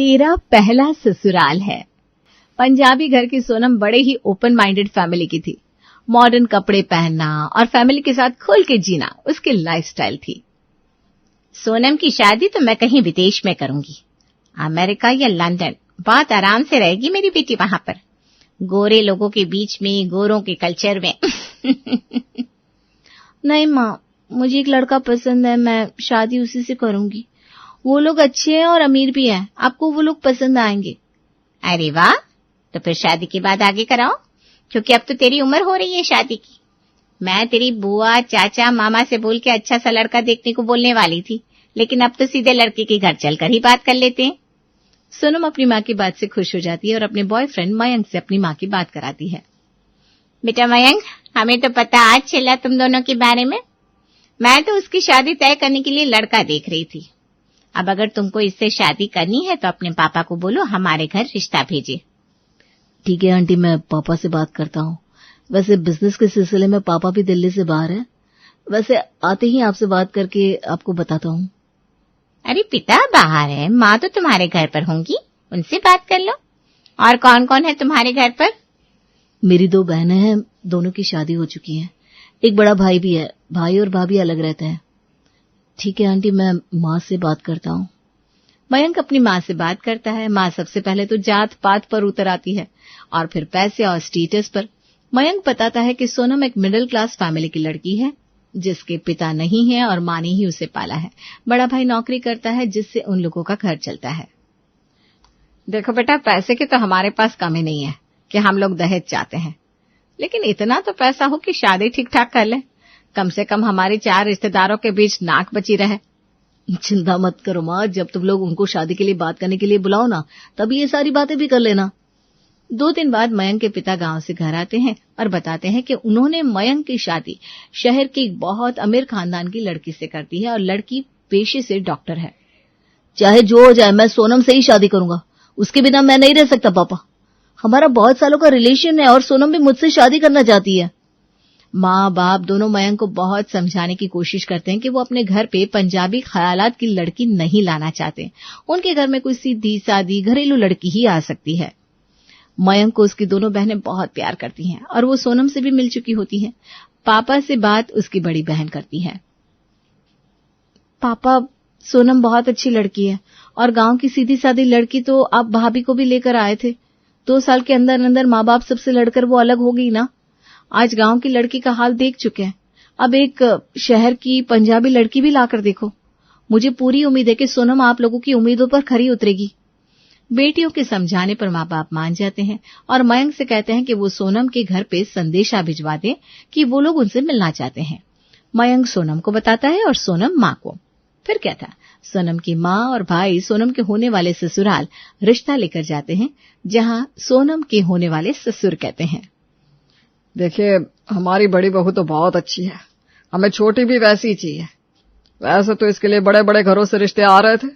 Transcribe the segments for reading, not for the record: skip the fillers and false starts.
तेरा पहला ससुराल है। पंजाबी घर की सोनम बड़े ही ओपन माइंडेड फैमिली की थी। मॉडर्न कपड़े पहनना और फैमिली के साथ खुल के जीना उसकी लाइफस्टाइल थी। सोनम की शादी तो मैं कहीं विदेश में करूंगी, अमेरिका या लंदन। बहुत आराम से रहेगी मेरी बेटी वहां पर, गोरे लोगों के बीच में, गोरों के कल्चर में। नहीं माँ, मुझे एक लड़का पसंद है, मैं शादी उसी से करूंगी। वो लोग अच्छे हैं और अमीर भी हैं, आपको वो लोग पसंद आएंगे। अरे वाह, तो फिर शादी के बाद आगे कराओ, क्योंकि अब तो तेरी उम्र हो रही है शादी की। मैं तेरी बुआ, चाचा, मामा से बोल के अच्छा सा लड़का देखने को बोलने वाली थी, लेकिन अब तो सीधे लड़के के घर चलकर ही बात कर लेते हैं। सोनम अपनी माँ की बात से खुश हो जाती है और अपने बॉयफ्रेंड मयंक से अपनी माँ की बात कराती है। बेटा मयंक, हमें तो पता आज चला तुम दोनों के बारे में। मैं तो उसकी शादी तय करने के लिए लड़का देख रही थी। अब अगर तुमको इससे शादी करनी है तो अपने पापा को बोलो हमारे घर रिश्ता भेजे। ठीक है आंटी, मैं पापा से बात करता हूँ। वैसे बिजनेस के सिलसिले में पापा भी दिल्ली से बाहर है। वैसे आते ही आपसे बात करके आपको बताता हूँ। अरे पिता बाहर है, माँ तो तुम्हारे घर पर होंगी, उनसे बात कर लो। और कौन कौन है तुम्हारे घर पर? मेरी 2 बहनें हैं, दोनों की शादी हो चुकी है। एक बड़ा भाई भी है, भाई और भाभी अलग रहते हैं। ठीक है आंटी, मैं माँ से बात करता हूँ। मयंक अपनी माँ से बात करता है। माँ सबसे पहले तो जात पात पर उतर आती है और फिर पैसे और स्टेटस पर। मयंक बताता है कि सोनम एक मिडिल क्लास फैमिली की लड़की है, जिसके पिता नहीं है और माँ ने ही उसे पाला है। बड़ा भाई नौकरी करता है, जिससे उन लोगों का घर चलता है। देखो बेटा, पैसे की तो हमारे पास कमी नहीं है कि हम लोग दहेज चाहते हैं, लेकिन इतना तो पैसा हो कि शादी ठीक ठाक कर ले। कम से कम हमारी 4 रिश्तेदारों के बीच नाक बची रहे। चिंता मत करो माँ, जब तुम लोग उनको शादी के लिए बात करने के लिए बुलाओ ना, तभी ये सारी बातें भी कर लेना। 2 दिन बाद मयंक के पिता गांव से घर आते हैं और बताते हैं कि उन्होंने मयंक की शादी शहर की एक बहुत अमीर खानदान की लड़की से कर दी है और लड़की पेशे से डॉक्टर है। चाहे जो हो जाए, मैं सोनम से ही शादी करूंगा। उसके बिना मैं नहीं रह सकता पापा। हमारा बहुत सालों का रिलेशन है और सोनम भी मुझसे शादी करना चाहती है। माँ बाप दोनों मयंक को बहुत समझाने की कोशिश करते हैं कि वो अपने घर पे पंजाबी ख्यालात की लड़की नहीं लाना चाहते। उनके घर में कोई सीधी सादी घरेलू लड़की ही आ सकती है। मयंक को उसकी दोनों बहनें बहुत प्यार करती हैं और वो सोनम से भी मिल चुकी होती हैं। पापा से बात उसकी बड़ी बहन करती है। पापा, सोनम बहुत अच्छी लड़की है और गांव की सीधी सादी लड़की तो आप भाभी को भी लेकर आए थे। 2 साल के अंदर अंदर माँ बाप सबसे लड़कर वो अलग हो गई ना। आज गांव की लड़की का हाल देख चुके हैं, अब एक शहर की पंजाबी लड़की भी लाकर देखो। मुझे पूरी उम्मीद है कि सोनम आप लोगों की उम्मीदों पर खरी उतरेगी। बेटियों के समझाने पर माँ बाप मान जाते हैं और मयंक से कहते हैं कि वो सोनम के घर पे संदेशा भिजवा दें कि वो लोग उनसे मिलना चाहते हैं। मयंक सोनम को बताता है और सोनम माँ को। फिर क्या था, सोनम की माँ और भाई सोनम के होने वाले ससुराल रिश्ता लेकर जाते हैं, जहाँ सोनम के होने वाले ससुर कहते हैं, देखिए हमारी बड़ी बहू तो बहुत अच्छी है, हमें छोटी भी वैसी चाहिए। वैसे तो इसके लिए बड़े बड़े घरों से रिश्ते आ रहे थे,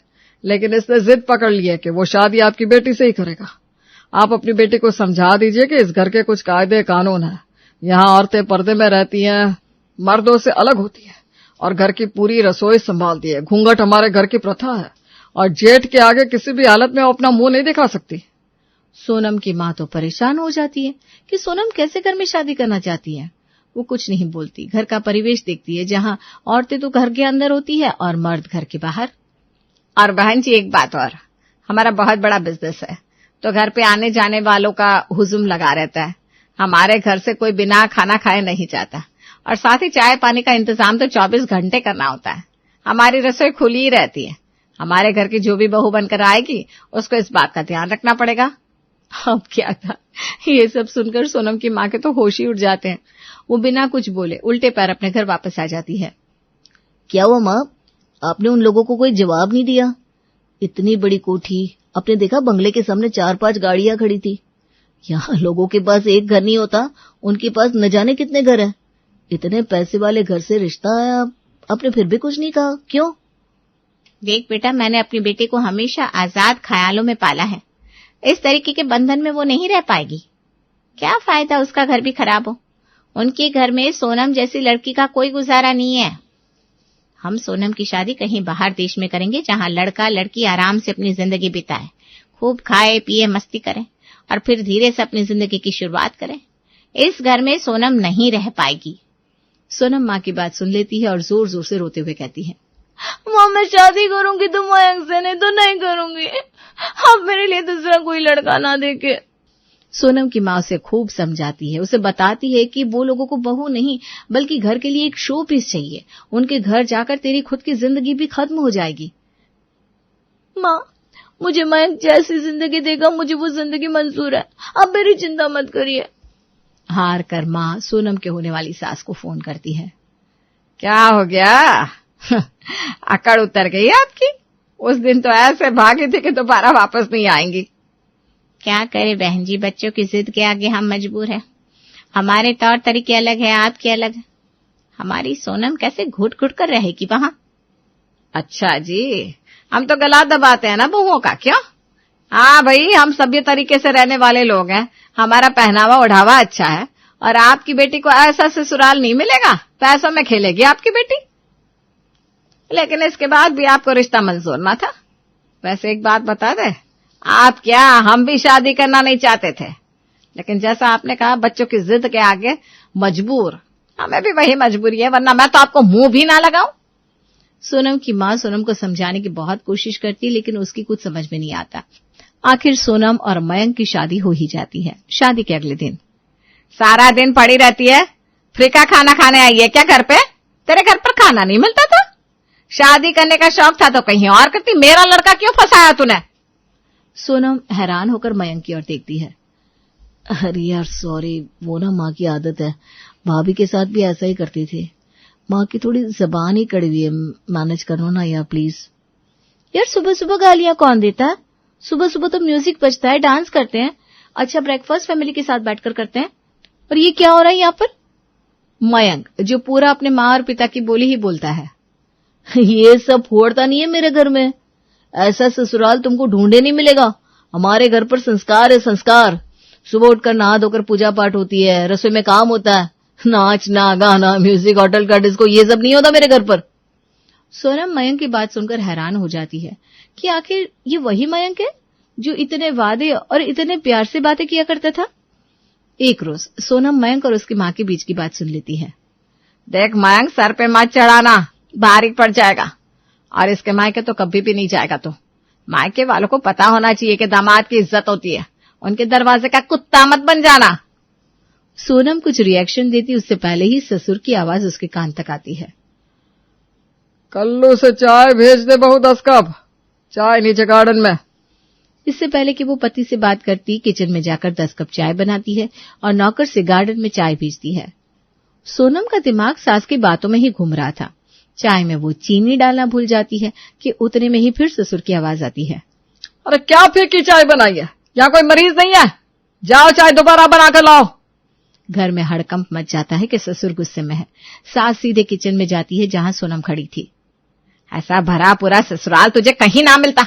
लेकिन इसने जिद पकड़ ली है कि वो शादी आपकी बेटी से ही करेगा। आप अपनी बेटी को समझा दीजिए कि इस घर के कुछ कायदे कानून है। यहाँ औरतें पर्दे में रहती हैं, मर्दों से अलग होती हैं और घर की पूरी रसोई संभालती है। घूंघट हमारे घर की प्रथा है और जेठ के आगे किसी भी हालत में वो अपना मुंह नहीं दिखा सकती। सोनम की माँ तो परेशान हो जाती है कि सोनम कैसे घर में शादी करना चाहती है। वो कुछ नहीं बोलती, घर का परिवेश देखती है, जहाँ औरतें तो घर के अंदर होती है और मर्द घर के बाहर। और बहन जी एक बात और, हमारा बहुत बड़ा बिजनेस है, तो घर पे आने जाने वालों का हुजूम लगा रहता है। हमारे घर से कोई बिना खाना खाए नहीं जाता और साथ ही चाय पानी का इंतजाम तो 24 घंटे करना होता है। हमारी रसोई खुली ही रहती है। हमारे घर की जो भी बहू बनकर आएगी उसको इस बात का ध्यान रखना पड़ेगा। अब क्या था, ये सब सुनकर सोनम की माँ के तो होश ही उड़ जाते हैं। वो बिना कुछ बोले उल्टे पैर अपने घर वापस आ जाती है। क्या हुआ माँ, आपने उन लोगों को कोई जवाब नहीं दिया? इतनी बड़ी कोठी, आपने देखा बंगले के सामने 4-5 गाड़ियां खड़ी थी। यहाँ लोगों के पास एक घर नहीं होता, उनके पास न जाने कितने घर हैं। इतने पैसे वाले घर से रिश्ता आया, आपने फिर भी कुछ नहीं कहा, क्यों? देख बेटा, मैंने अपनी बेटी को हमेशा आजाद ख्यालों में पाला है। इस तरीके के बंधन में वो नहीं रह पाएगी। क्या फायदा उसका घर भी खराब हो। उनके घर में सोनम जैसी लड़की का कोई गुजारा नहीं है। हम सोनम की शादी कहीं बाहर देश में करेंगे, जहां लड़का लड़की आराम से अपनी जिंदगी बिताए, खूब खाए पिए मस्ती करें और फिर धीरे से अपनी जिंदगी की शुरुआत करें। इस घर में सोनम नहीं रह पाएगी। सोनम माँ की बात सुन लेती है और जोर जोर से रोते हुए कहती है, माँ मैं शादी करूंगी तो मयंक से, नहीं तो नहीं करूंगी। आप मेरे लिए दूसरा कोई लड़का ना देखे। सोनम की माँ उसे खूब समझाती है, उसे बताती है कि वो लोगों को बहू नहीं बल्कि घर के लिए एक शो पीस चाहिए। उनके घर जाकर तेरी खुद की जिंदगी भी खत्म हो जाएगी। माँ मुझे मयंक जैसी जिंदगी देगा मुझे वो जिंदगी मंजूर है, आप मेरी चिंता मत करिए। हार कर माँ सोनम के होने वाली सास को फोन करती है। क्या हो गया? अकड़ उतर गई आपकी? उस दिन तो ऐसे भागी थी कि दोबारा वापस नहीं आएंगी। क्या करे बहन जी, बच्चों की जिद के आगे हम मजबूर हैं। हमारे तौर तरीके अलग है, आपके अलग है। हमारी सोनम कैसे घुट घुट कर रहेगी वहां। अच्छा जी, हम तो गला दबाते हैं ना बहुओं का, क्यों? हाँ भाई, हम सभ्य तरीके से रहने वाले लोग हैं, हमारा पहनावा ओढ़ावा अच्छा है, और आपकी बेटी को ऐसा ससुराल नहीं मिलेगा, पैसों में खेलेगी आपकी बेटी। लेकिन इसके बाद भी आपको रिश्ता मंजूर ना था। वैसे एक बात बता दे, आप क्या, हम भी शादी करना नहीं चाहते थे, लेकिन जैसा आपने कहा बच्चों की जिद के आगे मजबूर, हमें भी वही मजबूरी है, वरना मैं तो आपको मुंह भी ना लगाऊं। सोनम की माँ सोनम को समझाने की बहुत कोशिश करती है, लेकिन उसकी कुछ समझ में नहीं आता। आखिर सोनम और मयंक की शादी हो ही जाती है। शादी के अगले दिन सारा दिन पड़ी रहती है, फ्री का खाना खाने आई है क्या घर पे? तेरे घर पर खाना नहीं मिलता था? शादी करने का शौक था तो कहीं और करती, मेरा लड़का क्यों फंसाया तूने? सोनम हैरान होकर मयंक की ओर देखती है। अरे यार सॉरी, वो ना माँ की आदत है, भाभी के साथ भी ऐसा ही करती थी। माँ की थोड़ी जबान ही कड़वी है, मैनेज करो ना यार प्लीज। यार सुबह सुबह गालियां कौन देता है? सुबह सुबह तो म्यूजिक बजता है, डांस करते हैं, अच्छा ब्रेकफास्ट फैमिली के साथ बैठकर करते हैं, और ये क्या हो रहा है यहाँ पर? मयंक जो पूरा अपने माँ और पिता की बोली ही बोलता है। ये सब फोड़ता नहीं है मेरे घर में, ऐसा ससुराल तुमको ढूंढे नहीं मिलेगा। हमारे घर पर संस्कार है, संस्कार। सुबह उठकर नहा धोकर पूजा पाठ होती है, रसोई में काम होता है, नाचना गाना म्यूजिक होटल का डिस्को ये सब नहीं होता मेरे घर पर। सोनम मयंक की बात सुनकर हैरान हो जाती है कि आखिर ये वही मयंक है जो इतने वादे और इतने प्यार से बातें किया करता था। एक रोज सोनम मयंक और उसकी माँ के बीच की बात सुन लेती है। देख मयंक, सर पे मत चढ़ाना, बारीक पड़ जाएगा, और इसके मायके तो कभी भी नहीं जाएगा। तो मायके वालों को पता होना चाहिए कि दामाद की इज्जत होती है, उनके दरवाजे का कुत्ता मत बन जाना। सोनम कुछ रिएक्शन देती उससे पहले ही ससुर की आवाज उसके कान तक आती है। कल्लू से चाय भेज दे बहू, 10 कप चाय नीचे गार्डन में। इससे पहले कि वो पति से बात करती किचन में जाकर 10 कप चाय बनाती है और नौकर से गार्डन में चाय भेजती है। सोनम का दिमाग सास की बातों में ही घूम रहा था। चाय में वो चीनी डालना भूल जाती है कि उतने में ही फिर ससुर की आवाज आती है। अरे क्या फेंकी चाय बनाई है, यहाँ कोई मरीज नहीं है, जाओ चाय दोबारा बनाकर लाओ। घर में हड़कंप मच जाता है कि ससुर गुस्से में है। सास सीधे किचन में जाती है जहां सोनम खड़ी थी। ऐसा भरा पूरा ससुराल तुझे कहीं ना मिलता,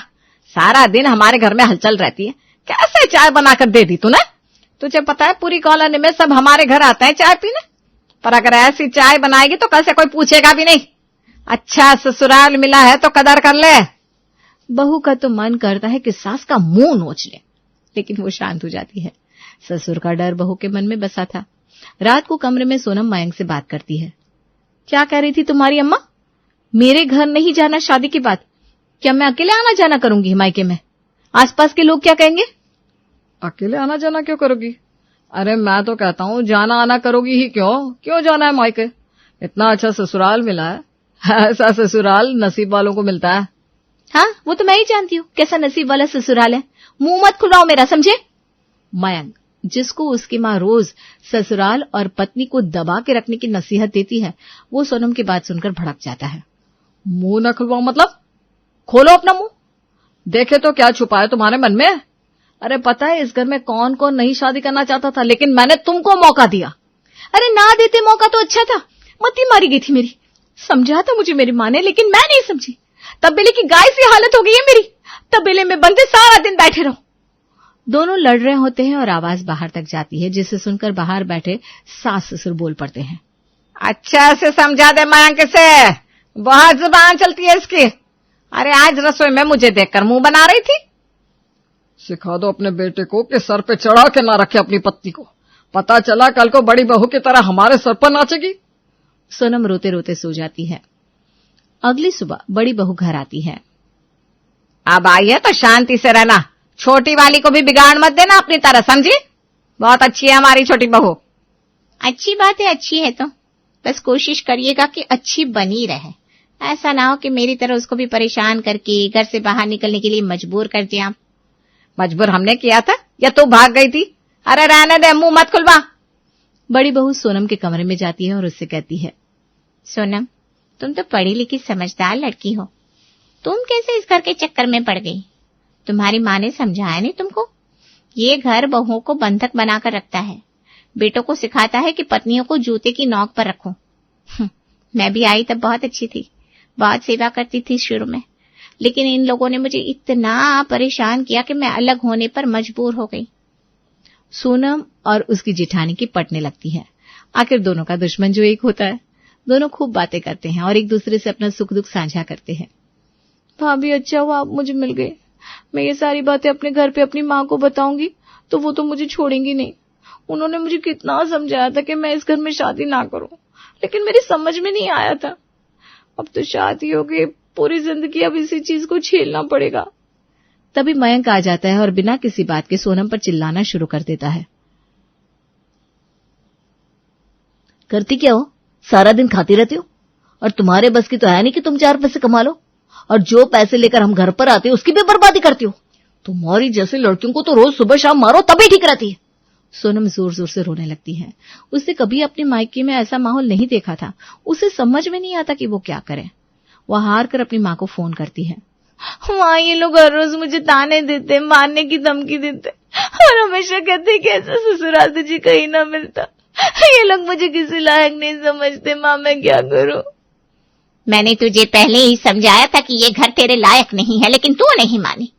सारा दिन हमारे घर में हलचल रहती है, कैसे चाय बनाकर दे दी तूने? तुझे पता है पूरी कॉलोनी में सब हमारे घर आते हैं चाय पीने, पर अगर ऐसी चाय बनाएगी तो कल से कोई पूछेगा भी नहीं। अच्छा ससुराल मिला है तो कदर कर ले। बहू का तो मन करता है कि सास का मुंह नोच ले, लेकिन वो शांत हो जाती है। ससुर का डर बहू के मन में बसा था। रात को कमरे में सोनम मयंक से बात करती है। क्या कह रही थी तुम्हारी अम्मा? मेरे घर नहीं जाना शादी की बात? क्या मैं अकेले आना जाना करूंगी मायके में? आसपास के लोग क्या कहेंगे? अकेले आना जाना क्यों करोगी? अरे मैं तो कहता हूँ जाना आना करोगी ही क्यों जाना है मायके? इतना अच्छा ससुराल मिला है, ऐसा ससुराल नसीब वालों को मिलता है। हाँ वो तो मैं ही जानती हूँ कैसा नसीब वाला ससुराल है, मुंह मत खुलवाओ मेरा, समझे? मयंक जिसको उसकी माँ रोज ससुराल और पत्नी को दबा के रखने की नसीहत देती है, वो सोनम की बात सुनकर भड़क जाता है। मुंह न खुलवाओ मतलब? खोलो अपना मुंह, देखे तो क्या छुपा है तुम्हारे मन में। अरे पता है इस घर में कौन कौन नहीं शादी करना चाहता था, लेकिन मैंने तुमको मौका दिया। अरे ना देते मौका तो अच्छा था, मती मारी गई थी मेरी। समझा था मुझे मेरी माँ ने, लेकिन मैं नहीं समझी। तबेले की गाय सी हालत हो गई है मेरी, तबेले में बंदे सारा दिन बैठे रहो। दोनों लड़ रहे होते हैं और आवाज बाहर तक जाती है, जिसे सुनकर बाहर बैठे सास ससुर बोल पड़ते हैं। अच्छा से समझा दे मयंक से, बहुत जुबान चलती है इसकी। अरे आज रसोई में मुझे देखकर मुंह बना रही थी। सिखा दो अपने बेटे को कि सर पे चढ़ा के ना रखे अपनी पत्नी को। पता चला कल को बड़ी बहू की तरह हमारे सर पर नाचेगी। सोनम रोते रोते सो जाती है। अगली सुबह बड़ी बहू घर आती है। अब आई है तो शांति से रहना, छोटी वाली को भी बिगाड़ मत देना अपनी तरह, समझी? बहुत अच्छी है हमारी छोटी बहू। अच्छी बात है, अच्छी है तो बस कोशिश करिएगा कि अच्छी बनी रहे। ऐसा ना हो कि मेरी तरह उसको भी परेशान करके घर से बाहर निकलने के लिए मजबूर कर दिया। मजबूर हमने किया था या तू भाग गई थी? अरे रहने दे, मुंह मत खुलवा। बड़ी बहू सोनम के कमरे में जाती है और उससे कहती है, सोनम, तुम तो पढ़ी लिखी समझदार लड़की हो, तुम कैसे इस घर के चक्कर में पड़ गई? तुम्हारी माँ ने समझाया नहीं तुमको? ये घर बहुओं को बंधक बनाकर रखता है, बेटों को सिखाता है कि पत्नियों को जूते की नोक पर रखो। मैं भी आई तब बहुत अच्छी थी, बहुत सेवा करती थी शुरू में, लेकिन इन लोगों ने मुझे इतना परेशान किया कि मैं अलग होने पर मजबूर हो गई। सोनम और उसकी जेठानी की पटने लगती है। आखिर दोनों का दुश्मन जो एक होता है। दोनों खूब बातें करते हैं और एक दूसरे से अपना सुख दुख साझा करते हैं। भाभी, अच्छा हुआ आप मुझे मिल गए। मैं ये सारी बातें अपने घर पे अपनी माँ को बताऊंगी तो वो तो मुझे छोड़ेंगी नहीं। उन्होंने मुझे कितना समझाया था कि मैं इस घर में शादी ना करूं, लेकिन मेरी समझ में नहीं आया था। अब तो शादी हो गई, पूरी जिंदगी अब इसी चीज को झेलना पड़ेगा। तभी मयंक आ जाता है और बिना किसी बात के सोनम पर चिल्लाना शुरू कर देता है। करती क्या हो? सारा दिन खाती रहती हो और तुम्हारे बस की तो है नहीं कि तुम 4 पैसे कमा लो, और जो पैसे लेकर हम घर पर आते हो उसकी भी बर्बादी करती हो। तुम्हारी जैसी लड़कियों को तो रोज सुबह शाम मारो तभी ठीक रहती है। सोनम जोर जोर से रोने लगती है। उसने कभी अपने मायके में ऐसा माहौल नहीं देखा था। उसे समझ में नहीं आता कि वो क्या करे। वह हार कर अपनी माँ को फोन करती है। माँ, ये लोग हर रोज मुझे ताने देते, मारने की धमकी देते और हमेशा कहते कि ऐसा ससुराल तुझे कहीं ना मिलता। ये लोग मुझे किसी लायक नहीं समझते। माँ, मैं क्या करूं? मैंने तुझे पहले ही समझाया था कि ये घर तेरे लायक नहीं है, लेकिन तू नहीं मानी।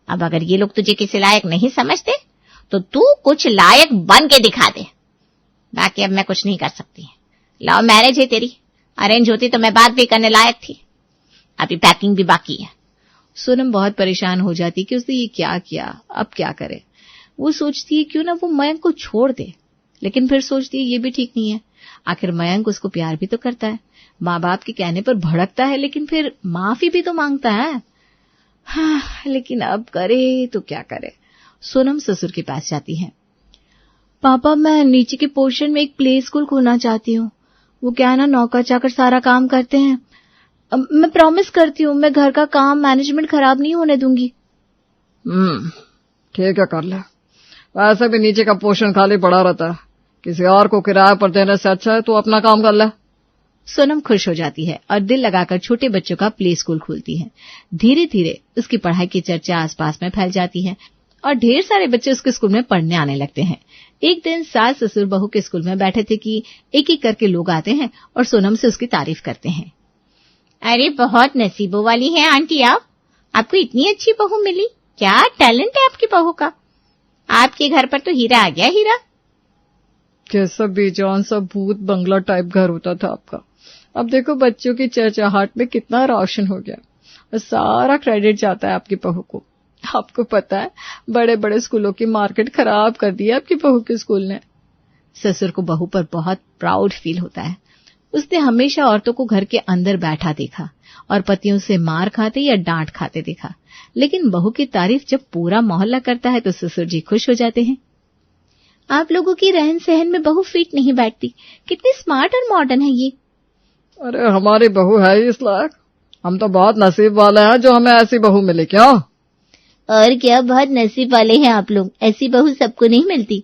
अब अगर ये लोग तुझे किसी लायक नहीं समझते तो तू कुछ लायक बन के दिखा दे। बाकी अब मैं कुछ नहीं कर सकती। लव मैरिज है तेरी, अरेंज होती तो मैं बात भी करने लायक थी। अभी पैकिंग भी बाकी है। सोनम बहुत परेशान हो जाती कि उसने ये क्या किया, अब क्या करे। वो सोचती है क्यों ना वो मयंक को छोड़ दे, लेकिन फिर सोचती है ये भी ठीक नहीं है। आखिर मयंक उसको प्यार भी तो करता है, माँ बाप के कहने पर भड़कता है, लेकिन फिर माफी भी तो मांगता है। हाँ, लेकिन अब करे तो क्या करे। सोनम ससुर के पास जाती है। पापा, मैं नीचे के पोर्शन में एक प्ले स्कूल खोलना चाहती हूँ। वो क्या है ना, नौकर चाकर सारा काम करते हैं। मैं प्रॉमिस करती हूँ मैं घर का काम मैनेजमेंट खराब नहीं होने दूंगी। ठीक है, कर ले। वैसे भी नीचे का पोर्शन खाली पड़ा रहता है, किसी और को किराए पर देने से अच्छा है तू अपना काम कर ले। सोनम खुश हो जाती है और दिल लगाकर छोटे बच्चों का प्ले स्कूल खोलती है। धीरे धीरे उसकी पढ़ाई की चर्चा आसपास में फैल जाती है और ढेर सारे बच्चे उसके स्कूल में पढ़ने आने लगते हैं। एक दिन सास ससुर बहू के स्कूल में बैठे थे कि एक एक करके लोग आते हैं और सोनम से उसकी तारीफ करते हैं। अरे बहुत नसीबों वाली है आंटी आप, आपको इतनी अच्छी बहू मिली। क्या टैलेंट है आपकी बहू का। आपके घर पर तो हीरा आ गया, हीरा। कैसा बेजान सा भूत बंगला टाइप घर होता था आपका, अब देखो बच्चों की चहचहाट में कितना रोशन हो गया और सारा क्रेडिट जाता है आपकी बहू को। आपको पता है बड़े बड़े स्कूलों की मार्केट खराब कर दी है आपकी बहू के स्कूल ने। ससुर को बहू पर बहुत प्राउड फील होता है। उसने हमेशा औरतों को घर के अंदर बैठा देखा और पतियों से मार खाते या डांट खाते देखा, लेकिन बहू की तारीफ जब पूरा मोहल्ला करता है तो ससुर जी खुश हो जाते हैं। आप लोगों की रहन सहन में बहू फिट नहीं बैठती, कितनी स्मार्ट और मॉडर्न है ये। अरे हमारी बहू है इस लायक, हम तो बहुत नसीब वाले हैं जो हमें ऐसी बहू मिली। क्या और क्या, बहुत नसीब वाले हैं आप लोग, ऐसी बहू सबको नहीं मिलती।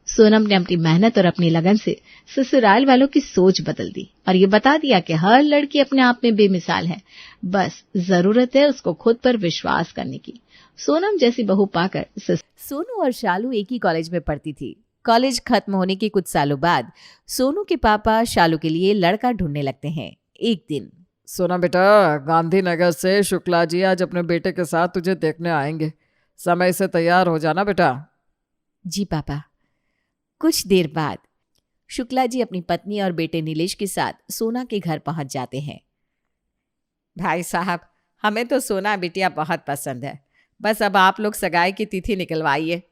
सोनम ने अपनी मेहनत और अपनी लगन से ससुराल वालों की सोच बदल दी और ये बता दिया कि हर लड़की अपने आप में बेमिसाल है, बस जरूरत है उसको खुद पर विश्वास करने की। सोनम जैसी बहू पाकर सोनू और शालू एक ही कॉलेज में पढ़ती थी। कॉलेज खत्म होने के कुछ सालों बाद सोनू के पापा शालू के लिए लड़का ढूंढने लगते हैं। एक दिन, सोना बेटा, गांधीनगर से शुक्ला जी आज अपने बेटे के साथ तुझे देखने आएंगे, समय से तैयार हो जाना बेटा। जी पापा। कुछ देर बाद शुक्ला जी अपनी पत्नी और बेटे नीलेश के साथ सोना के घर पहुंच जाते हैं। भाई साहब, हमें तो सोना बिटिया बहुत पसंद है। बस अब आप लोग सगाई की तिथि निकलवाइए।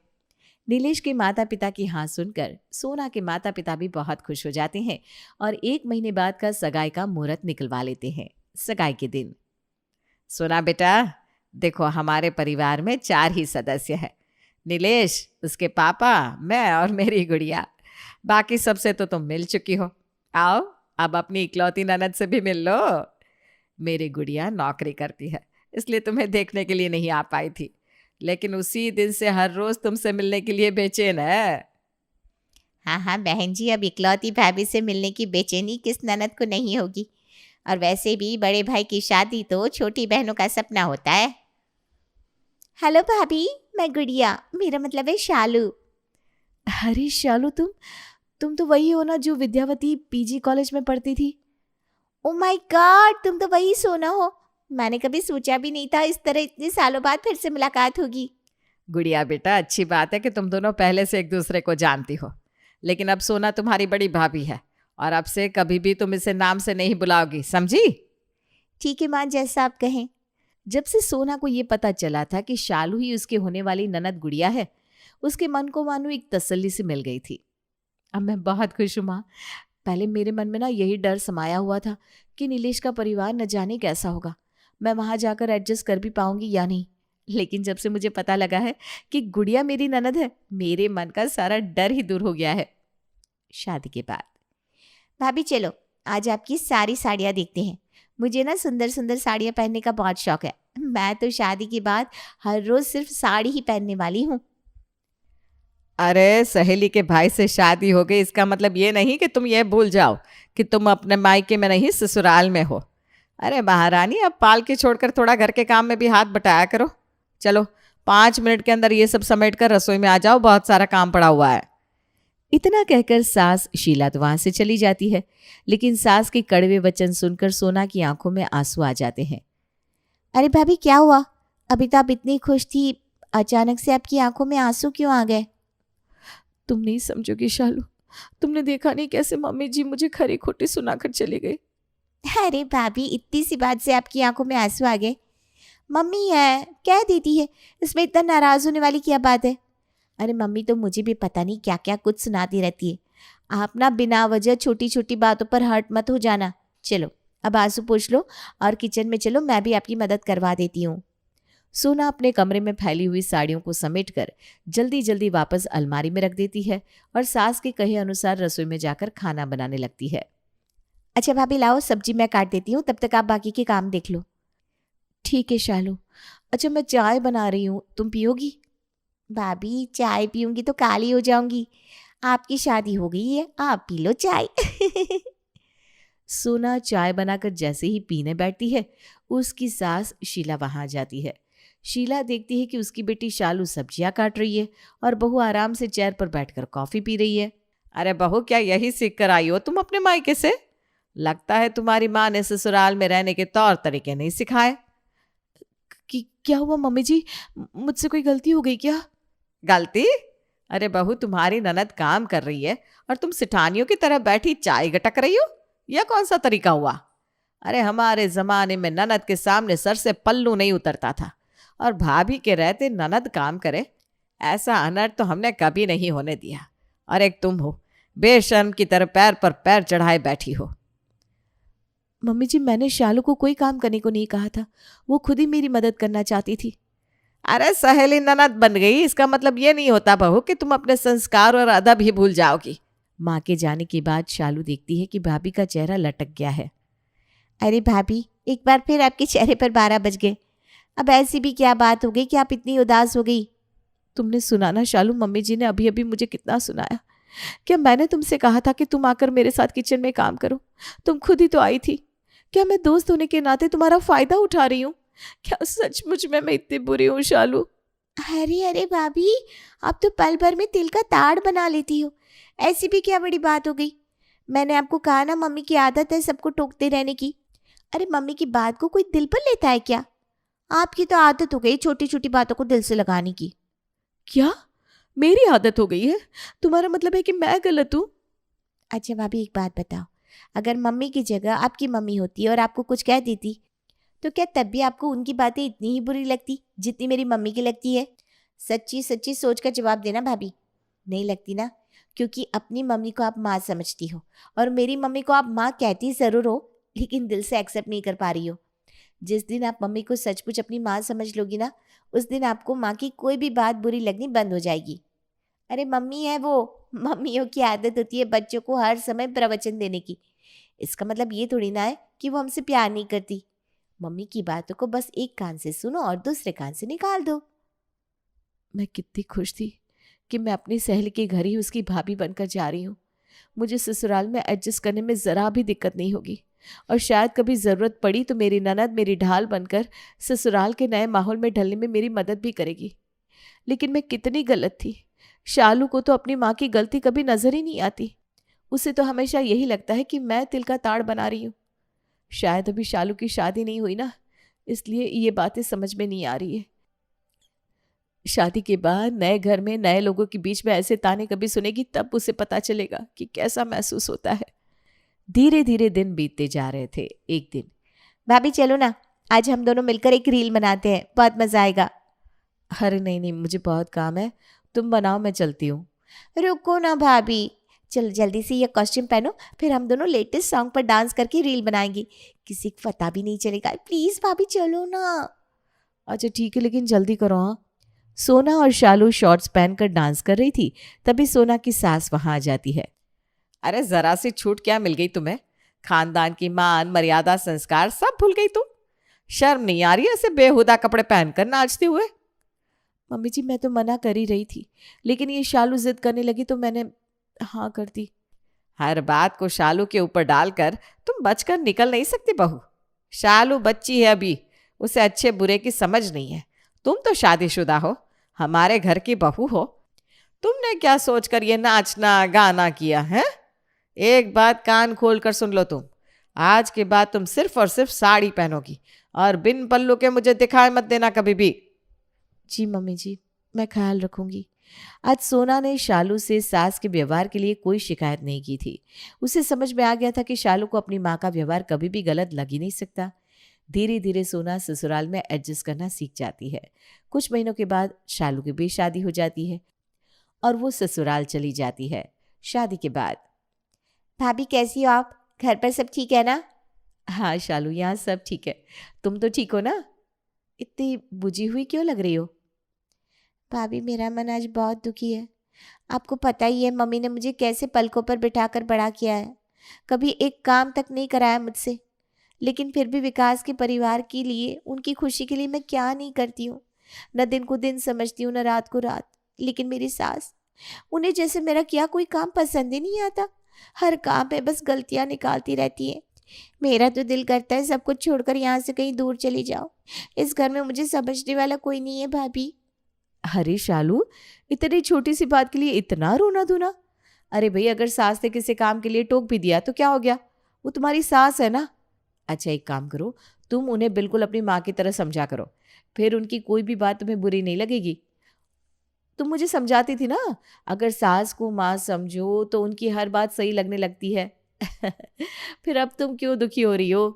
नीलेश के माता पिता की हाँ सुनकर सोना के माता पिता भी बहुत खुश हो जाते हैं और 1 महीने बाद का सगाई का मुहूर्त निकलवा लेते हैं। सगाई के दिन, सोना बेटा, देखो हमारे परिवार में 4 ही सदस्य हैं। नीलेश, उसके पापा, मैं और मेरी गुड़िया। बाकी सबसे तो तुम मिल चुकी हो। आओ, अब अपनी इकलौती ननद से भी मिल लो। मेरी गुड़िया नौकरी करती है, इसलिए तुम्हें देखने के लिए नहीं आ पाई थी, लेकिन उसी दिन से हर रोज तुमसे मिलने के लिए बेचैन है। हाँ हाँ बहन जी, अब इकलौती भाभी से मिलने की बेचैनी किस ननद को नहीं होगी। और वैसे भी बड़े भाई की शादी तो छोटी बहनों का सपना होता है। हेलो भाभी, मैं गुड़िया, मेरा मतलब है शालू। अरे शालू, तुम तो वही हो ना जो विद्यावती पीजी कॉलेज में पढ़ती थी। ओ माय गॉड, तुम तो वही सोना हो। मैंने कभी सोचा भी नहीं था इस तरह इतने सालों बाद फिर से मुलाकात होगी। गुड़िया बेटा, अच्छी बात है कि तुम दोनों पहले से एक दूसरे को जानती हो, लेकिन अब सोना तुम्हारी बड़ी भाभी है और अब से कभी भी तुम इसे नाम से नहीं बुलाओगी, समझी? ठीक है माँ, जैसा आप कहें। जब से सोना को ये पता चला था कि शालू ही उसके होने वाली ननद गुड़िया है, उसके मन को मानो एक तसल्ली से मिल गई थी। अब मैं बहुत खुश हूँ माँ। पहले मेरे मन में ना यही डर समाया हुआ था कि नीलेश का परिवार न जाने कैसा होगा, मैं वहां जाकर एडजस्ट कर भी पाऊंगी या नहीं। लेकिन जब से मुझे पता लगा है कि गुड़िया मेरी ननद है, मेरे मन का सारा डर ही दूर हो गया है। शादी के बाद भाभी चलो आज आपकी सारी साड़ियाँ देखते हैं। मुझे ना सुंदर सुंदर साड़ियाँ पहनने का बहुत शौक है। मैं तो शादी के बाद हर रोज सिर्फ साड़ी ही पहनने वाली हूँ। अरे सहेली के भाई से शादी हो गई, इसका मतलब ये नहीं कि तुम ये भूल जाओ कि तुम अपने मायके में नहीं ससुराल में हो। अरे महारानी, अब पाल के छोड़कर थोड़ा घर के काम में भी हाथ बटाया करो। चलो 5 मिनट के अंदर ये सब समेट कर रसोई में आ जाओ, बहुत सारा काम पड़ा हुआ है। इतना कहकर सास शीला तो वहां से चली जाती है, लेकिन सास के कड़वे वचन सुनकर सोना की आंखों में आंसू आ जाते हैं। अरे भाभी क्या हुआ? अभी तो आप इतनी खुश थी, अचानक से आपकी आंखों में आंसू क्यों आ गए? तुम नहीं समझोगी शालू, तुमने देखा नहीं कैसे मम्मी जी मुझे खरी खोटी सुनाकर चली गई। अरे भाभी, इतनी सी बात से आपकी आंखों में आंसू आ गए? मम्मी है, कह देती है, इसमें इतना नाराज होने वाली क्या बात है? अरे मम्मी तो मुझे भी पता नहीं क्या क्या कुछ सुनाती रहती है। आप ना बिना वजह छोटी छोटी बातों पर हर्ट मत हो जाना। चलो अब आंसू पोंछ लो और किचन में चलो, मैं भी आपकी मदद करवा देती हूँ। सोना अपने कमरे में फैली हुई साड़ियों को समेटकर जल्दी जल्दी वापस अलमारी में रख देती है और सास के कहे अनुसार रसोई में जाकर खाना बनाने लगती है। अच्छा भाभी लाओ, सब्जी मैं काट देती हूँ, तब तक आप बाकी के काम देख लो। ठीक है शालू। अच्छा मैं चाय बना रही हूँ, तुम पियोगी? भाभी चाय पीऊंगी तो काली हो जाऊंगी। आपकी शादी हो गई है, आप पी लो चाय। सोना चाय बनाकर जैसे ही पीने बैठती है, उसकी सास शीला वहां आ जाती है। शीला देखती है कि उसकी बेटी शालू सब्जियां काट रही है और बहू आराम से चेयर पर बैठकर कॉफी पी रही है। अरे बहू, क्या यही सीख कर आई हो तुम अपने मायके से? लगता है तुम्हारी माँ ने ससुराल में रहने के तौर तरीके नहीं सिखाए। क्या हुआ मम्मी जी, मुझसे कोई गलती हो गई क्या? गलती? अरे बहू, तुम्हारी ननद काम कर रही है और तुम सिठानियों की तरह बैठी चाय गटक रही हो, यह कौन सा तरीका हुआ? अरे हमारे जमाने में ननद के सामने सर से पल्लू नहीं उतरता था, और भाभी के रहते ननद काम करे, ऐसा अनर्थ तो हमने कभी नहीं होने दिया। और एक तुम हो, बेशर्म की तरह पैर पर पैर चढ़ाए बैठी हो। मम्मी जी, मैंने शालू को कोई काम करने को नहीं कहा था, वो खुद ही मेरी मदद करना चाहती थी। अरे सहेली ननद बन गई, इसका मतलब ये नहीं होता बहू कि तुम अपने संस्कार और अदब ही भूल जाओगी। माँ के जाने के बाद शालू देखती है कि भाभी का चेहरा लटक गया है। अरे भाभी, एक बार फिर आपके चेहरे पर 12 बज गए। अब ऐसी भी क्या बात हो गई कि आप इतनी उदास हो गई? तुमने सुना ना शालू, मम्मी जी ने अभी अभी मुझे कितना सुनाया। क्या मैंने तुमसे कहा था कि तुम आकर मेरे साथ किचन में काम करो? तुम खुद ही तो आई थी। क्या मैं दोस्त होने के नाते तुम्हारा फायदा उठा रही हूँ? क्या सचमुच में मैं इतनी बुरी हूँ शालू? अरे अरे भाभी, आप तो पल भर में तिल का ताड़ बना लेती हो। ऐसी भी क्या बड़ी बात हो गई? मैंने आपको कहा ना, मम्मी की आदत है सबको टोकते रहने की। अरे मम्मी की बात को कोई दिल पर लेता है क्या? आपकी तो आदत हो गई छोटी छोटी बातों को दिल से लगाने की। क्या मेरी आदत हो गई है? तुम्हारा मतलब है कि मैं गलत हूँ? अच्छा भाभी, एक बात बताओ, अगर मम्मी की जगह आपकी मम्मी होती और आपको कुछ कह देती तो क्या तब भी आपको उनकी बातें इतनी ही बुरी लगती जितनी मेरी मम्मी की लगती है? सच्ची सच्ची सोच कर जवाब देना भाभी। नहीं लगती ना, क्योंकि अपनी मम्मी को आप माँ समझती हो और मेरी मम्मी को आप माँ कहती ज़रूर हो, लेकिन दिल से एक्सेप्ट नहीं कर पा रही हो। जिस दिन आप मम्मी को सचमुच अपनी माँ समझ लोगी ना, उस दिन आपको माँ की कोई भी बात बुरी लगनी बंद हो जाएगी। अरे मम्मी है वो, मम्मियों की आदत होती है बच्चों को हर समय प्रवचन देने की। इसका मतलब ये थोड़ी ना है कि वो हमसे प्यार नहीं करती। मम्मी की बातों को बस एक कान से सुनो और दूसरे कान से निकाल दो। मैं कितनी खुश थी कि मैं अपनी सहेली के घर ही उसकी भाभी बनकर जा रही हूँ। मुझे ससुराल में एडजस्ट करने में ज़रा भी दिक्कत नहीं होगी और शायद कभी ज़रूरत पड़ी तो मेरी ननद मेरी ढाल बनकर ससुराल के नए माहौल में ढलने में मेरी मदद भी करेगी। लेकिन मैं कितनी गलत थी। शालू को तो अपनी माँ की गलती कभी नज़र ही नहीं आती। उसे तो हमेशा यही लगता है कि मैं तिल का ताड़ बना रही हूँ। शायद अभी शालू की शादी नहीं हुई ना, इसलिए ये बातें समझ में नहीं आ रही है। शादी के बाद नए घर में नए लोगों के बीच में ऐसे ताने कभी सुनेगी तब उसे पता चलेगा कि कैसा महसूस होता है। धीरे धीरे दिन बीतते जा रहे थे। एक दिन, भाभी चलो ना, आज हम दोनों मिलकर एक रील बनाते हैं, बहुत मजा आएगा। अरे नहीं नहीं, मुझे बहुत काम है, तुम बनाओ, मैं चलती हूँ। रुको ना भाभी, चलो जल्दी से ये कॉस्ट्यूम पहनो, फिर हम दोनों लेटेस्ट सॉन्ग पर डांस करके रील बनाएंगे। किसी को पता भी नहीं चलेगा। प्लीज भाभी चलो ना। अच्छा ठीक है, लेकिन जल्दी करो। हाँ। सोना और शालू शॉर्ट्स पहनकर डांस कर रही थी, तभी सोना की सास वहां आ जाती है। अरे जरा सी छूट क्या मिल गई तुम्हें? खानदान की मान मर्यादा संस्कार सब भूल गई तुम। शर्म नहीं आ रही ऐसे बेहुदा कपड़े पहनकर नाचते हुए? मम्मी जी मैं तो मना कर ही रही थी, लेकिन ये शालू जिद करने लगी तो मैंने हाँ कर दी। हर बात को शालू के ऊपर डालकर तुम बचकर निकल नहीं सकती बहू। शालू बच्ची है अभी, उसे अच्छे बुरे की समझ नहीं है। तुम तो शादीशुदा हो, हमारे घर की बहू हो। तुमने क्या सोचकर ये नाचना गाना किया है? एक बात कान खोल कर सुन लो तुम, आज के बाद तुम सिर्फ और सिर्फ साड़ी पहनोगी और बिन पल्लू के मुझे दिखाई मत देना कभी भी। जी मम्मी जी, मैं ख्याल रखूंगी। आज सोना ने शालू से सास के व्यवहार के लिए कोई शिकायत नहीं की थी। उसे समझ में आ गया था कि शालू को अपनी माँ का व्यवहार कभी भी गलत लग ही नहीं सकता। धीरे धीरे सोना ससुराल में एडजस्ट करना सीख जाती है। कुछ महीनों के बाद शालू की भी शादी हो जाती है और वो ससुराल चली जाती है। शादी के बाद, भाभी कैसी हो आप? घर पर सब ठीक है ना? हाँ शालू, यहाँ सब ठीक है। तुम तो ठीक हो ना? इतनी बुझी हुई क्यों लग रही हो? भाभी मेरा मन आज बहुत दुखी है। आपको पता ही है मम्मी ने मुझे कैसे पलकों पर बिठाकर बड़ा किया है। कभी एक काम तक नहीं कराया मुझसे, लेकिन फिर भी विकास के परिवार के लिए, उनकी खुशी के लिए मैं क्या नहीं करती हूँ। न दिन को दिन समझती हूँ, न रात को रात। लेकिन मेरी सास, उन्हें जैसे मेरा किया कोई काम पसंद ही नहीं आता। हर काम में बस गलतियाँ निकालती रहती है। मेरा तो दिल करता है सब कुछ छोड़कर यहाँ से कहीं दूर चली जाओ। इस घर में मुझे समझने वाला कोई नहीं है भाभी। अरे शालू, इतनी छोटी सी बात के लिए इतना रोना धोना? अरे भाई, अगर सास ने किसी काम के लिए टोक भी दिया तो क्या हो गया? वो तुम्हारी सास है ना। अच्छा एक काम करो, तुम उन्हें बिल्कुल अपनी माँ की तरह समझा करो, फिर उनकी कोई भी बात तुम्हें बुरी नहीं लगेगी। तुम मुझे समझाती थी ना, अगर सास को माँ समझो तो उनकी हर बात सही लगने लगती है। फिर अब तुम क्यों दुखी हो रही हो?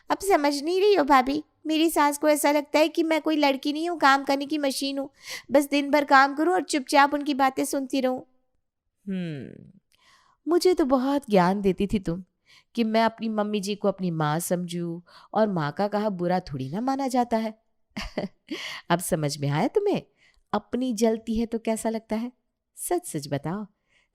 अब समझ नहीं रही हो भाभी? मेरी सास को ऐसा लगता है कि मैं कोई लड़की नहीं हूँ, काम करने की मशीन हूँ। बस दिन भर काम करूँ और चुपचाप उनकी बातें सुनती रहूँ। मुझे तो बहुत ज्ञान देती थी तुम कि मैं अपनी मम्मी जी को अपनी माँ समझूं, और माँ का कहा बुरा थोड़ी ना माना जाता है। अब समझ में आया तुम्हें? अपनी जलती है तो कैसा लगता है? सच सच बताओ,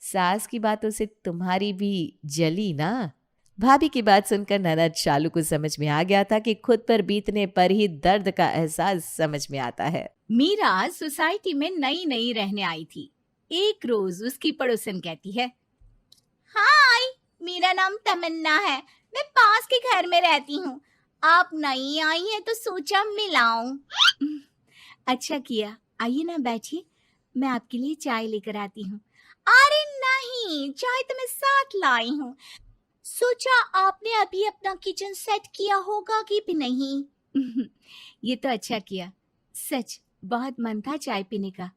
सास की बातों से तुम्हारी भी जली ना? भाभी की बात सुनकर ननद शालू को समझ में आ गया था कि खुद पर बीतने पर ही दर्द का एहसास समझ में आता है। मीरा सोसाइटी में नई नई रहने आई थी। एक रोज उसकी पड़ोसन कहती है, हाय, मेरा नाम तमन्ना है, मैं पास के घर में रहती हूँ। आप नई आई हैं तो सोचा मिलाऊं। अच्छा किया, आइए ना बैठिए, मैं आपके लिए चाय लेकर आती हूँ। अरे नहीं, चाय तो मैं साथ लाई हूँ। सोचा आपने अभी अपना किचन सेट किया होगा कि भी नहीं। ये तो अच्छा किया, सच बहुत मन था चाय पीने का।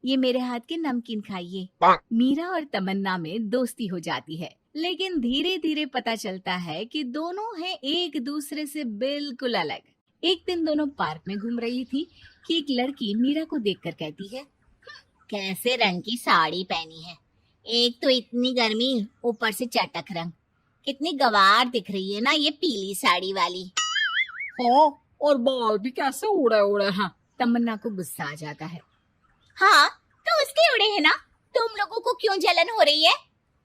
ये मेरे हाथ के नमकीन खाइए। मीरा और तमन्ना में दोस्ती हो जाती है। लेकिन धीरे धीरे पता चलता है कि दोनों हैं एक दूसरे से बिल्कुल अलग। एक दिन दोनों पार्क में घूम रही थी कि एक लड़की मीरा को देखकर कहती है, कैसे रंग की साड़ी पहनी है, एक तो इतनी गर्मी, ऊपर से चटक रंग। कितनी गवार दिख रही है ना ये पीली साड़ी वाली। हाँ, और बाल भी कैसे उड़े उड़े हैं। तमन्ना को गुस्सा आ जाता है। हाँ, तो उसके उड़े है ना, तुम लोगों को क्यों जलन हो रही है?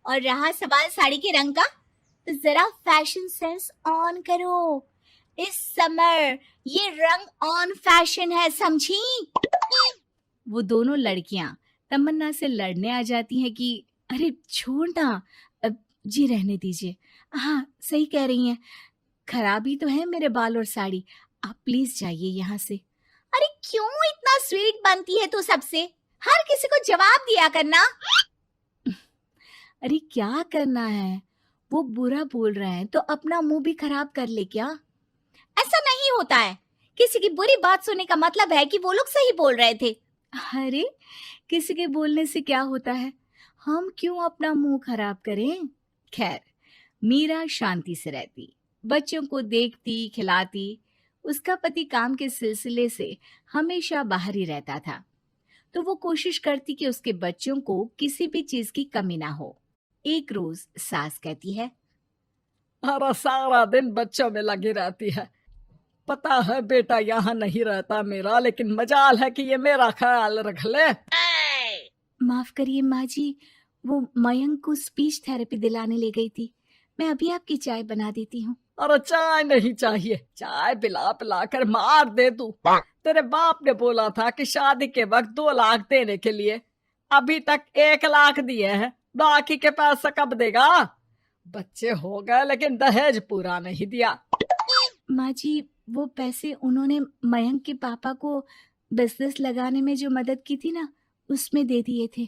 और रहा सवाल साड़ी के रंग का, तो जरा फैशन सेंस ऑन करो। इस समर ये रंग ऑन फैशन है, समझी? वो दोनों लड़कियां तमन्ना से लड़ने आ जाती हैं कि अरे छोड़ ना, अब जी रहने दीजिए। हाँ सही कह रही हैं, खराबी तो है मेरे बाल और साड़ी, आप प्लीज जाइए यहाँ से। अरे क्यों इतना स्वीट बनती है तू सबसे? हर किसी को जवाब दिया करना। अरे क्या करना है, वो बुरा बोल रहे हैं तो अपना मुंह भी खराब कर ले क्या? ऐसा नहीं होता है, किसी की बुरी बात सुनने का मतलब है कि वो लोग सही बोल रहे थे। अरे किसी के बोलने से क्या होता है, हम क्यों अपना मुंह खराब करें। खैर, मीरा शांति से रहती, बच्चों को देखती खिलाती। उसका पति काम के सिलसिले से हमेशा बाहर ही रहता था, तो वो कोशिश करती कि उसके बच्चों को किसी भी चीज की कमी ना हो। एक रोज सास कहती है, अरे सारा दिन बच्चों में लगी रहती है। पता है बेटा यहाँ नहीं रहता मेरा, लेकिन मजाल है कि ये मेरा ख्याल रख ले। माफ करिए माँ जी, वो मयंक को स्पीच थेरेपी दिलाने ले गई थी, मैं अभी आपकी चाय बना देती हूँ। अरे चाय नहीं चाहिए, चाय पिला पिला कर मार दे तू। तेरे बाप ने बोला था कि शादी के वक्त 2 लाख देने के लिए, अभी तक 1 लाख दिए हैं, बाकी के पैसा कब देगा? बच्चे हो गए लेकिन दहेज पूरा नहीं दिया। माँ जी, वो पैसे उन्होंने मयंक के पापा को बिजनेस लगाने में जो मदद की थी ना, उसमें दे दिए थे।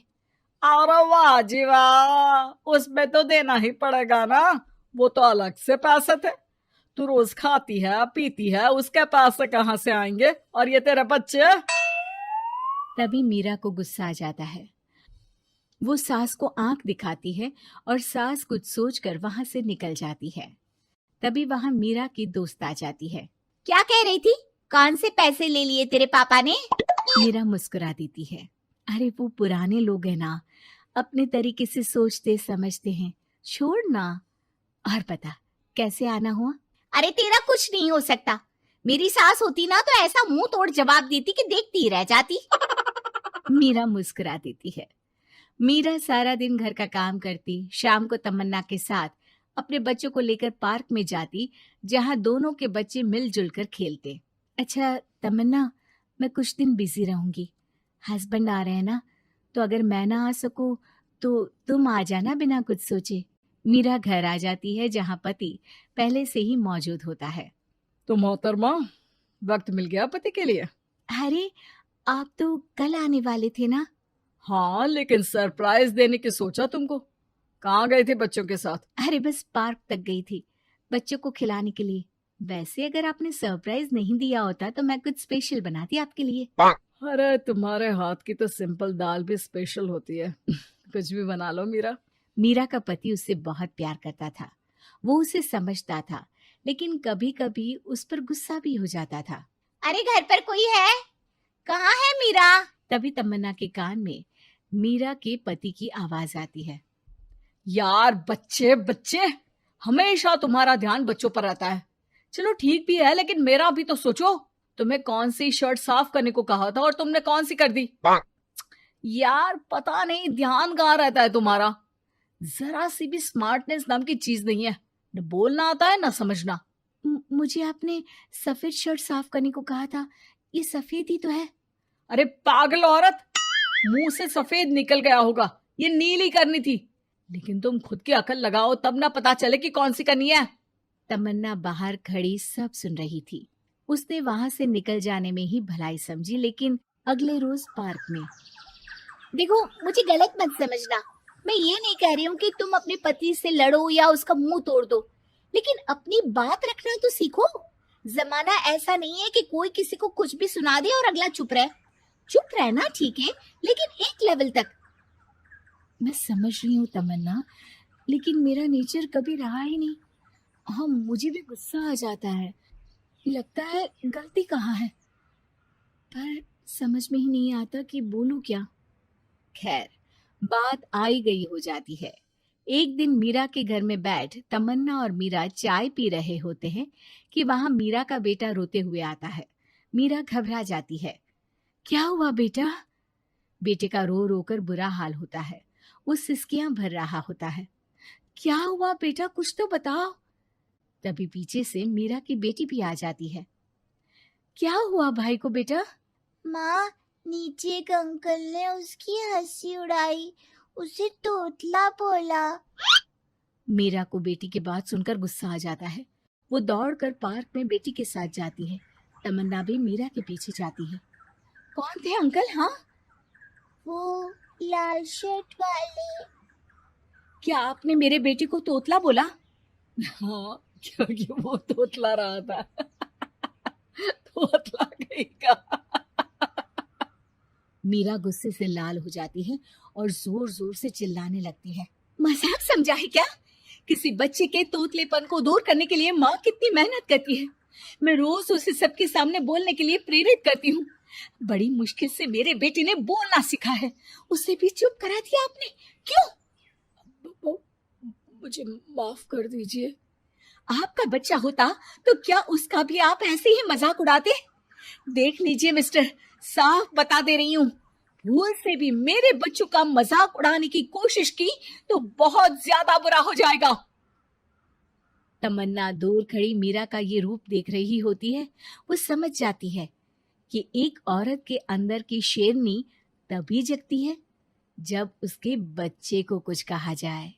अरे वाह जी वाह, उसमें तो देना ही पड़ेगा ना, वो तो अलग से पैसे थे। तू रोज खाती है पीती है, उसके पैसे कहाँ से आएंगे? और ये तेरे बच्चे। तभी मीरा को गुस्सा आ जाता है। वो सास को आंख दिखाती है और सास कुछ सोचकर वहां से निकल जाती है। तभी वहां मीरा की दोस्त आ जाती है। क्या कह रही थी? कौन से पैसे ले लिए तेरे पापा ने? मीरा मुस्कुरा देती है। अरे वो पुराने लोग हैं ना, अपने तरीके से सोचते समझते हैं, छोड़ ना। और बता कैसे आना हुआ? अरे तेरा कुछ नहीं हो सकता। मेरी सास होती ना तो ऐसा मुंह तोड़ जवाब देती कि देखती ही रह जाती। मीरा मुस्कुरा देती है। मीरा सारा दिन घर का काम करती, शाम को तमन्ना के साथ अपने बच्चों को लेकर पार्क में जाती, जहां दोनों के बच्चे मिलजुल कर खेलते। अच्छा तमन्ना, मैं कुछ दिन बिजी रहूंगी, हस्बैंड आ रहे हैं ना, तो अगर मैं ना आ सकूं तो तुम आ जाना बिना कुछ सोचे। मीरा घर आ जाती है जहां पति पहले से ही मौजूद होता है। तो मोहतरमा, वक्त मिल गया पति के लिए? अरे आप तो कल आने वाले थे ना? हाँ, लेकिन सरप्राइज देने की सोचा तुमको। कहाँ गए थे बच्चों के साथ? अरे बस पार्क तक गई थी बच्चों को खिलाने के लिए। वैसे अगर आपने सरप्राइज नहीं दिया होता तो मैं कुछ स्पेशल बनाती आपके लिए। अरे तुम्हारे हाथ की तो सिंपल दाल भी स्पेशल होती है। कुछ भी बना लो मीरा। मीरा का पति उससे बहुत प्यार करता था, वो उसे समझता था, लेकिन कभी कभी उस पर गुस्सा भी हो जाता था। अरे घर पर कोई है? कहाँ है मीरा? तभी तमन्ना के कान में मीरा के पति की आवाज आती है। यार बच्चे बच्चे, हमेशा तुम्हारा ध्यान बच्चों पर रहता है। चलो ठीक भी है, लेकिन मेरा भी तो सोचो। तुम्हें कौन सी शर्ट साफ करने को कहा था और तुमने कौन सी कर दी? यार पता नहीं ध्यान कहाँ रहता है तुम्हारा। जरा सी भी स्मार्टनेस नाम की चीज नहीं है, न बोलना आता है न समझना। मुझे आपने सफेद शर्ट साफ करने को कहा था, ये सफेद ही तो है। अरे पागल औरत, मुंह से सफेद निकल गया होगा, ये नीली करनी थी। लेकिन तुम खुद की अकल लगाओ तब ना पता चले कि कौन सी करनी है। तमन्ना बाहर खड़ी सब सुन रही थी। उसने वहां से निकल जाने में ही भलाई समझी, लेकिन अगले रोज पार्क में। देखो मुझे गलत मत समझना, मैं ये नहीं कह रही हूँ कि तुम अपने पति से लड़ो या उसका मुंह तोड़ दो, लेकिन अपनी बात रखना तो सीखो। जमाना ऐसा नहीं है कि कोई किसी को कुछ भी सुना दे और अगला चुप रहे। चुप रहना ठीक है, लेकिन एक लेवल तक। मैं समझ रही हूँ तमन्ना, लेकिन मेरा नेचर कभी रहा ही नहीं। हाँ, मुझे भी गुस्सा आ जाता है, लगता है गलती कहाँ है, पर समझ में ही नहीं आता कि बोलूं क्या। खैर, बात आई गई हो जाती है। एक दिन मीरा के घर में बैठ तमन्ना और मीरा चाय पी रहे होते हैं कि वहां मीरा का बेटा रोते हुए आता है। मीरा घबरा जाती है। क्या हुआ बेटा? बेटे का रो रो कर बुरा हाल होता है। वो सिसकियां भर रहा होता है। क्या हुआ बेटा, कुछ तो बताओ। तभी पीछे से मीरा की बेटी भी आ जाती है। क्या हुआ भाई को बेटा? माँ, नीचे एक अंकल ने उसकी हंसी उड़ाई, उसे तोतला बोला। मीरा को बेटी की बात सुनकर गुस्सा आ जाता है। वो दौड़कर पार्क में बेटी के साथ जाती है। तमन्ना भी मीरा के पीछे जाती है। कौन थे अंकल? हाँ, वो लाल शर्ट वाले। क्या आपने मेरे बेटे को तोतला बोला? हाँ, क्योंकि वो तोतला रहा था। तोतला कहेगा। मीरा गुस्से से लाल हो जाती है और जोर जोर से चिल्लाने लगती है। मजाक समझा है क्या? किसी बच्चे के तोतलेपन को दूर करने के लिए माँ कितनी मेहनत करती है। मैं रोज उसे सबके सामने बोलने के लिए प्रेरित करती हूँ। बड़ी मुश्किल से मेरे बेटे ने बोलना सीखा है, उसे भी चुप करा दिया आपने। क्यों? मुझे माफ कर दीजिए। आपका बच्चा होता तो क्या उसका भी आप ऐसे ही मजाक उड़ाते? देख लीजिए मिस्टर, साफ बता दे रही हूँ, भूल से भी मेरे बच्चों का मजाक उड़ाने की कोशिश की तो बहुत ज्यादा बुरा हो जाएगा। तमन्ना दूर खड़ी मीरा का ये रूप देख रही होती है। वो समझ जाती है कि एक औरत के अंदर की शेरनी तभी जगती है जब उसके बच्चे को कुछ कहा जाए।